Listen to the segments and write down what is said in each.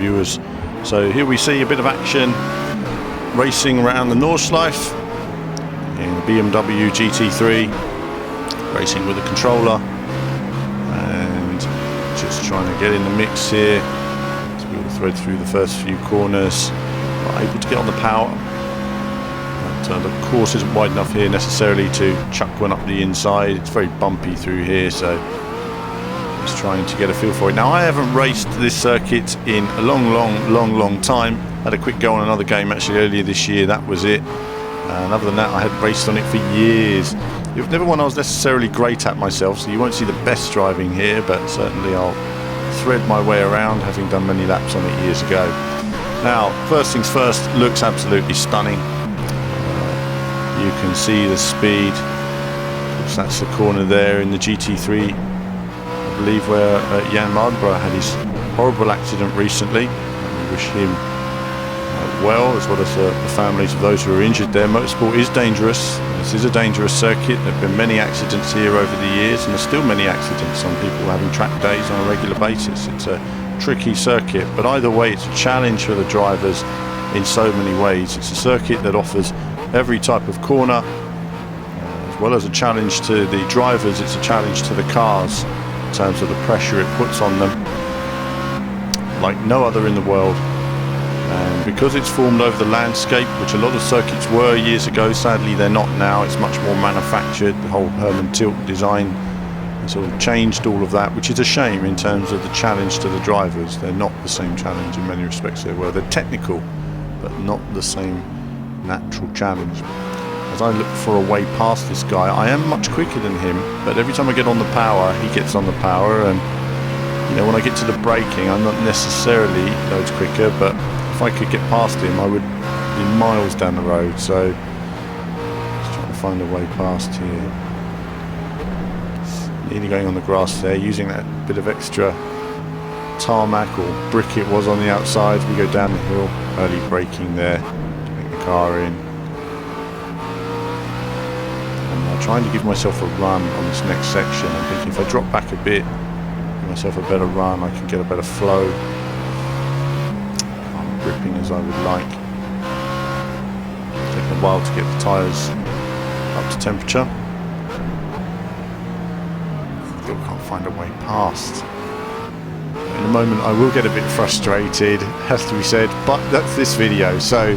viewers. So here we see a bit of action racing around the Nordschleife in the BMW GT3, racing with a controller and just trying to get in the mix here. So we will thread through the first few corners, not able to get on the power. But, the course isn't wide enough here necessarily to chuck one up the inside. It's very bumpy through here, so just trying to get a feel for it. Now, I haven't raced this circuit in a long time. Had a quick go on another game actually earlier this year, that was it. And other than that, I had raced on it for years. It was never one I was necessarily great at myself, so you won't see the best driving here, but certainly I'll thread my way around, having done many laps on it years ago. Now, first things first, looks absolutely stunning. You can see the speed. Of course, that's the corner there in the GT3, I believe, where Jan Mardenborough had his horrible accident recently. We wish him well, as well as the families of those who are injured there. Motorsport is dangerous. This is a dangerous circuit. There have been many accidents here over the years, and there's still many accidents on people having track days on a regular basis. It's a tricky circuit, but either way, it's a challenge for the drivers in so many ways. It's a circuit that offers every type of corner, as well as a challenge to the drivers. It's a challenge to the cars in terms of the pressure it puts on them, like no other in the world. And because it's formed over the landscape, which a lot of circuits were years ago, sadly they're not now. It's much more manufactured. The whole Hermann Tilt design has sort of changed all of that, which is a shame in terms of the challenge to the drivers. They're not the same challenge in many respects they were. They're technical, but not the same natural challenge. As I look for a way past this guy, I am much quicker than him, but every time I get on the power, he gets on the power, and you know, when I get to the braking, I'm not necessarily loads quicker, but if I could get past him, I would be miles down the road. So just trying to find a way past here. Nearly going on the grass there, using that bit of extra tarmac or brick it was on the outside. We go down the hill, early braking there, getting the car in. And I'm trying to give myself a run on this next section. I'm thinking if I drop back a bit, give myself a better run, I can get a better flow. Gripping as I would like. It's taken a while to get the tyres up to temperature. Still can't find a way past. In a moment I will get a bit frustrated, has to be said, but that's this video. So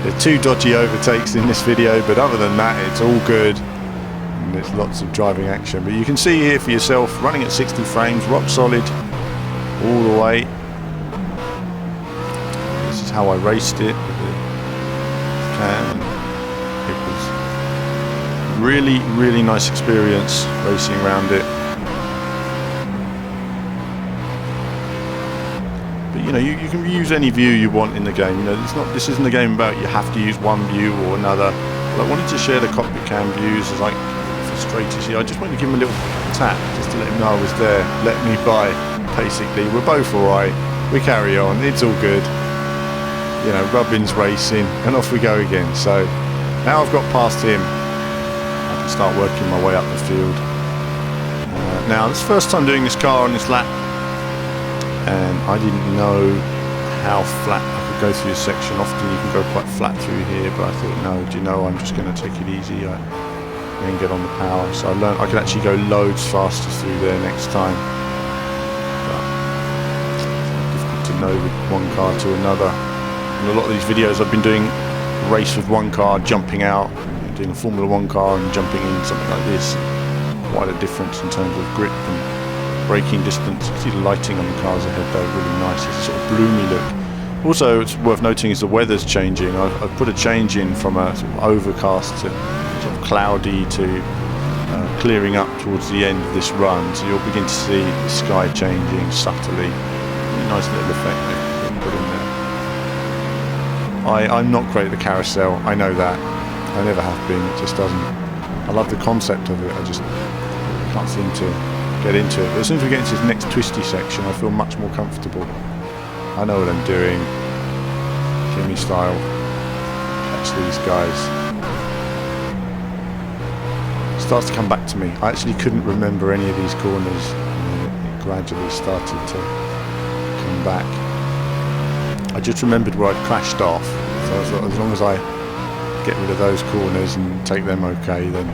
there are 2 dodgy overtakes in this video, but other than that it's all good. And there's lots of driving action. But you can see here for yourself, running at 60 frames, rock solid all the way. How I raced it with the can. It was really nice experience racing around it. But you know, you can use any view you want in the game. You know, this isn't a game about you have to use one view or another. But I wanted to share the cockpit cam views as I frustrated here. I just wanted to give him a little tap just to let him know I was there. Let me by, basically. We're both alright. We carry on. It's all good. You know, Rubin's racing, and off we go again. So now I've got past him, I can start working my way up the field. Now, this is the first time doing this car on this lap, and I didn't know how flat I could go through this section. Often you can go quite flat through here, but I thought, no, do you know, I'm just going to take it easy and get on the power. So I learned I could actually go loads faster through there next time. But it's difficult to know with one car to another. In a lot of these videos I've been doing a race with one car, jumping out, doing a Formula 1 car and jumping in, something like this. Quite a difference in terms of grip and braking distance. You can see the lighting on the cars ahead there, really nice. It's a sort of bloomy look. Also, it's worth noting is the weather's changing. I've put a change in from a sort of overcast to sort of cloudy to clearing up towards the end of this run. So you'll begin to see the sky changing subtly. Really nice little effect they've put in there. I'm not great at the carousel, I know that. I never have been, it just doesn't. I love the concept of it, I just can't seem to get into it. But as soon as we get into this next twisty section, I feel much more comfortable. I know what I'm doing. Kimi style. Catch these guys. It starts to come back to me. I actually couldn't remember any of these corners. And it gradually started to come back. I just remembered where I'd crashed off, so I thought as long as I get rid of those corners and take them okay, then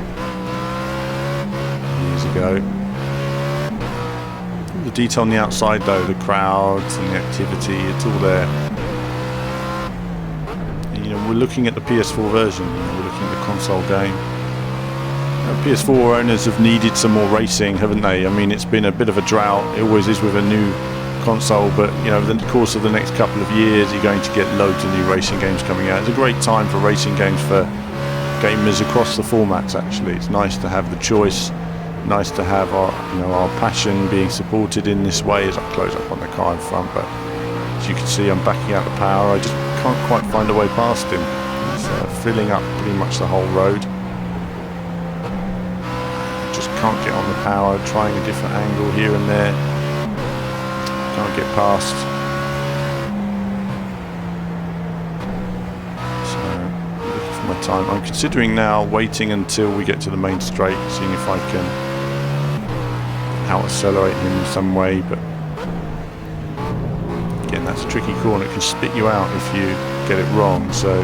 years ago. All the detail on the outside though, the crowds and the activity, it's all there. And, you know, we're looking at the PS4 version, you know, we're looking at the console game. PS4 owners have needed some more racing, haven't they? I mean, it's been a bit of a drought. It always is with a new console, but you know, in the course of the next couple of years, you're going to get loads of new racing games coming out. It's a great time for racing games for gamers across the formats. Actually, it's nice to have the choice. Nice to have our, you know, our passion being supported in this way. As I close up on the car in front, but as you can see, I'm backing out the power. I just can't quite find a way past him. He's filling up pretty much the whole road. Can't get on the power, trying a different angle here and there, can't get past. So looking for my time. I'm considering now waiting until we get to the main straight, seeing if I can out accelerate him in some way, but again, that's a tricky corner. It can spit you out if you get it wrong, so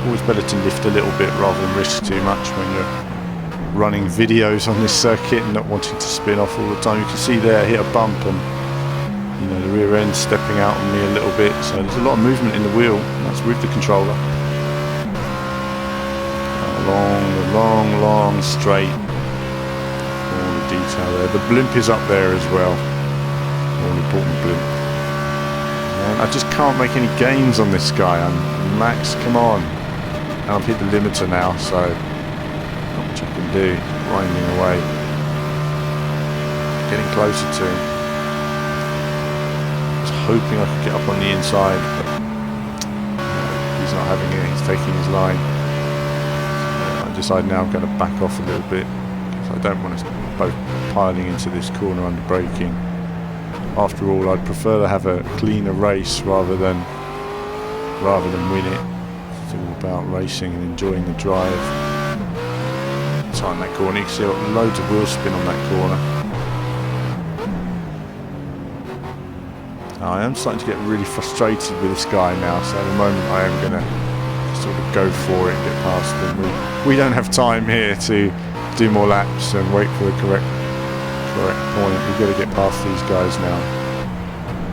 always better to lift a little bit rather than risk too much when you're running videos on this circuit and not wanting to spin off all the time. You can see there, hit a bump and, you know, the rear end stepping out on me a little bit, so there's a lot of movement in the wheel, and that's with the controller. Long straight, all the detail there. The blimp is up there as well, all important blimp. And I just can't make any gains on this guy. Max, come on. And I've hit the limiter now, so I can do, grinding away, getting closer to him. I was hoping I could get up on the inside, but he's not having it, he's taking his line. I decide now I'm going to back off a little bit, because I don't want us both piling into this corner under braking. After all, I'd prefer to have a cleaner race rather than win it. It's all about racing and enjoying the drive. On that corner, you can see loads of wheel spin on that corner. I am starting to get really frustrated with this guy now, so at the moment I am going to sort of go for it and get past him. We don't have time here to do more laps and wait for the correct point. We've got to get past these guys now,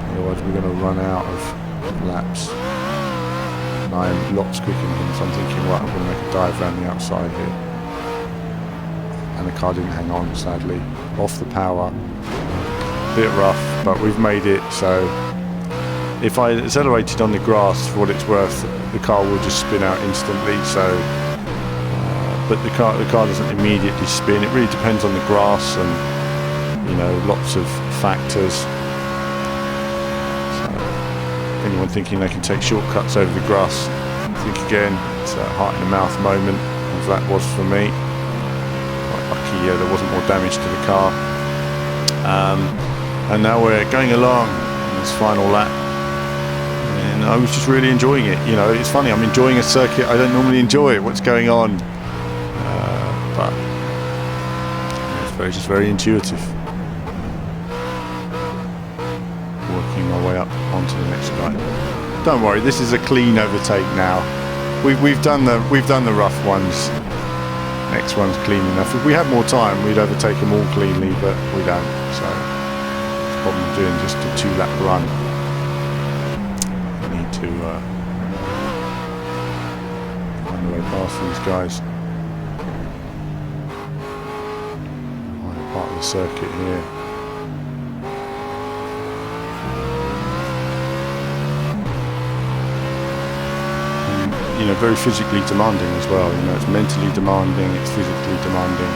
otherwise we're going to run out of laps. And I am lots quicker than him, so I'm thinking, right, I'm going to make a dive around the outside here. And the car didn't hang on, sadly. Off the power, bit rough, but we've made it. So if I accelerated on the grass, for what it's worth, the car will just spin out instantly. So, but the car doesn't immediately spin. It really depends on the grass and, you know, lots of factors. So anyone thinking they can take shortcuts over the grass, think again. It's a heart in the mouth moment, as that was for me. Lucky, there wasn't more damage to the car. And now we're going along in this final lap, and I was just really enjoying it. You know, it's funny, I'm enjoying a circuit I don't normally enjoy. What's going on? But it's just very intuitive. Working my way up onto the next guy. Don't worry, this is a clean overtake now. We've done the rough ones. Next one's clean enough. If we had more time, we'd overtake them all cleanly, but we don't. So it's the problem of doing just a 2-lap run. We need to find a way past these guys. Part of the circuit here. You know, very physically demanding as well. You know, it's mentally demanding, it's physically demanding.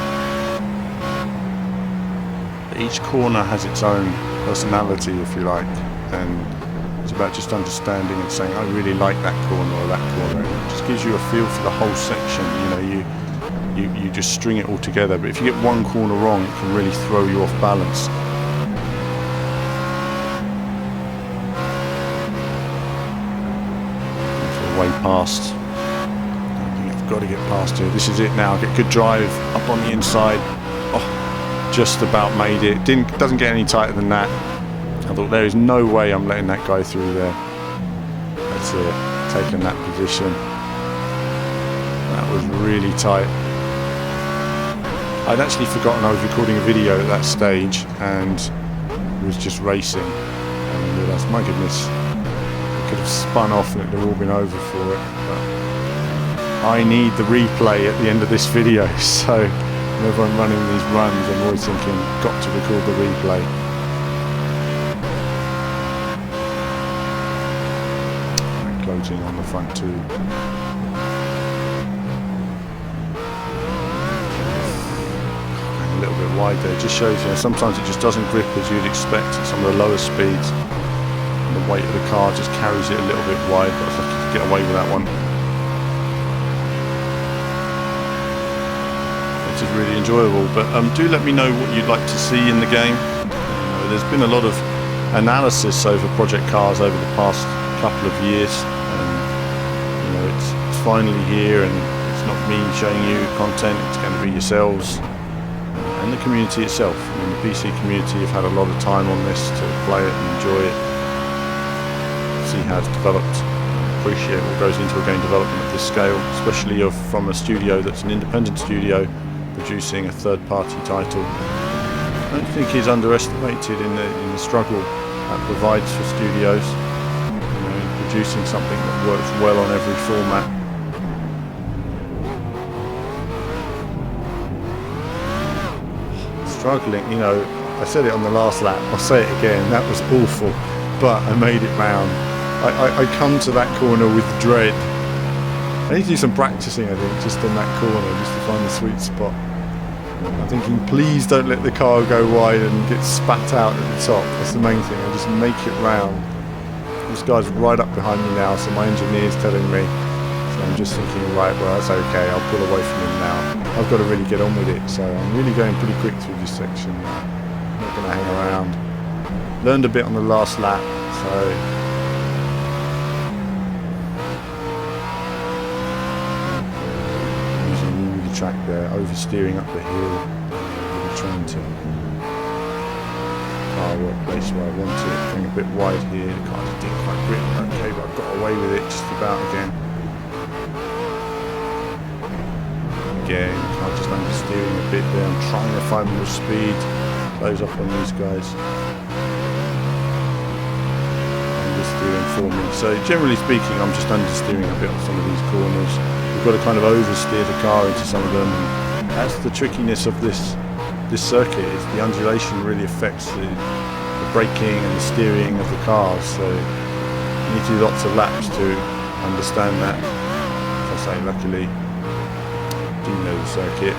Each corner has its own personality, if you like, and it's about just understanding and saying, I really like that corner or that corner. It just gives you a feel for the whole section. You know, you just string it all together. But if you get one corner wrong, it can really throw you off balance. Way past. I've got to get past here. This is it now. Get good drive up on the inside. Oh, just about made it. Doesn't get any tighter than that. I thought there is no way I'm letting that guy through there. That's it, taking that position. That was really tight. I'd actually forgotten I was recording a video at that stage and was just racing, and I realised, my goodness, I could have spun off and it would have all been over for it. But I need the replay at the end of this video, so whenever I'm running these runs I'm always thinking, got to record the replay. And closing on the front too. A little bit wide there, it just shows, you know, sometimes it just doesn't grip as you'd expect at some of the lower speeds, and the weight of the car just carries it a little bit wide, but I was lucky to get away with that one. Which is really enjoyable, but do let me know what you'd like to see in the game. There's been a lot of analysis over Project Cars over the past couple of years, and you know, it's finally here, and it's not me showing you content, it's going to be yourselves and the community itself. I mean, the PC community have had a lot of time on this to play it and enjoy it, see how it's developed, appreciate what goes into a game development at this scale, especially from a studio that's an independent studio producing a third-party title. I don't think he's underestimated in the struggle that provides for studios, you know, producing something that works well on every format. Struggling, you know, I said it on the last lap, I'll say it again, that was awful, but I made it round. I come to that corner with dread. I need to do some practicing, I think, just on that corner, just to find the sweet spot. I'm thinking, please don't let the car go wide and get spat out at the top. That's the main thing. I just make it round. This guy's right up behind me now, so my engineer's telling me. So I'm just thinking, right, well, that's okay. I'll pull away from him now. I've got to really get on with it. So I'm really going pretty quick through this section. I'm not going to hang around. Learned a bit on the last lap, so. Track there, oversteering up the hill, really trying to car work place where I want it, going a bit wide here, the car just didn't quite grip, okay, but I've got away with it just about again. Again, the car just understeering a bit there, I'm trying to find more speed, close up on these guys. Understeering for me, so generally speaking I'm just understeering a bit on some of these corners. We've got to kind of oversteer the car into some of them. That's the trickiness of this circuit, is the undulation really affects the braking and the steering of the cars, so you need to do lots of laps to understand that. As I say, luckily I do know the circuit.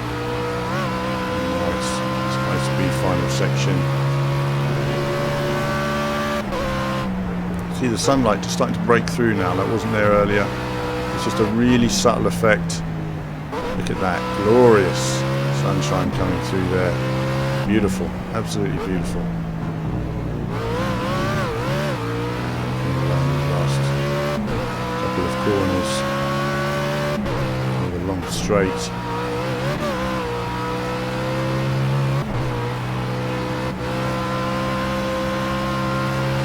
Now it's supposed to be final section. See the sunlight just starting to break through now, that wasn't there earlier. It's just a really subtle effect. Look at that, glorious sunshine coming through there. Beautiful, absolutely beautiful. Around the last couple of corners with a long straight.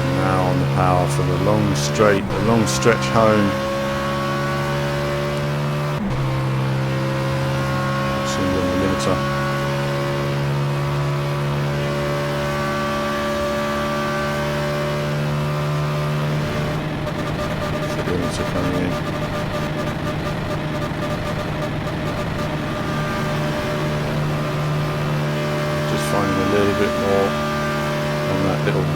And now on the power for the long straight, the long stretch home. Coming in. Just finding a little bit more on that little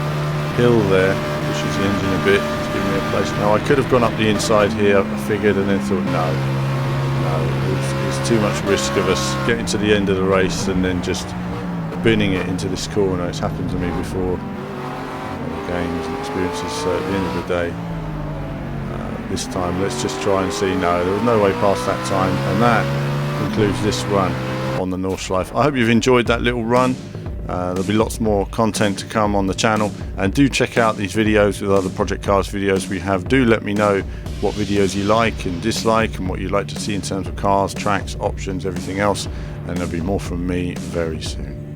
hill there, pushes the engine a bit, it's giving me a place. Now I could have gone up the inside here, I figured, and then thought no, it's too much risk of us getting to the end of the race and then just binning it into this corner. It's happened to me before, games and experiences, so at the end of the day, this time let's just try and see. No, there was no way past that time, and that concludes this run on the Nordschleife. I hope you've enjoyed that little run. There'll be lots more content to come on the channel, and do check out these videos with other Project Cars videos we have. Do let me know what videos you like and dislike, and what you'd like to see in terms of cars, tracks, options, everything else, and there'll be more from me very soon.